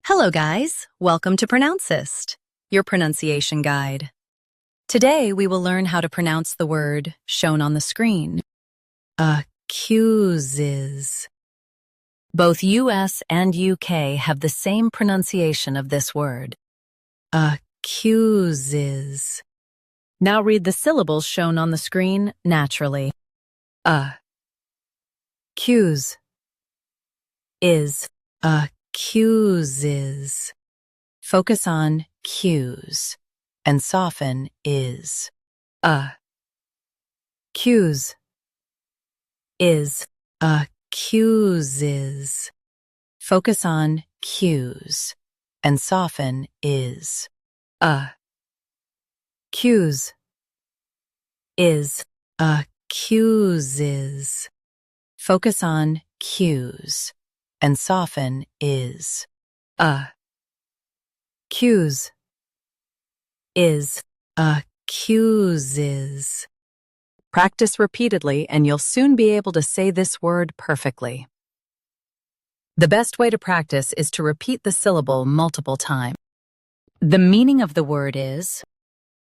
Hello guys, welcome to Pronouncist, your pronunciation guide. Today we will learn how to pronounce the word shown on the screen. ACCUSES. Both US and UK have the same pronunciation of this word. ACCUSES. Now read the syllables shown on the screen naturally. Accuse is accuses. Focus on cues and soften is. Accuse is accuses. Focus on cues and soften is. Accuse is accuses. Focus on cues and soften is. Accuse is accuses. Practice repeatedly and you'll soon be able to say this word perfectly. The best way to practice is to repeat the syllable multiple times. The meaning of the word is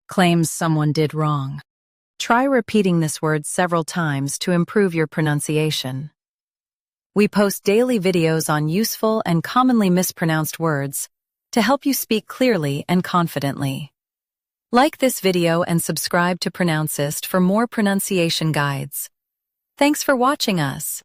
claims someone did wrong. Try repeating this word several times to improve your pronunciation. We post daily videos on useful and commonly mispronounced words to help you speak clearly and confidently. Like this video and subscribe to Pronouncist for more pronunciation guides. Thanks for watching us.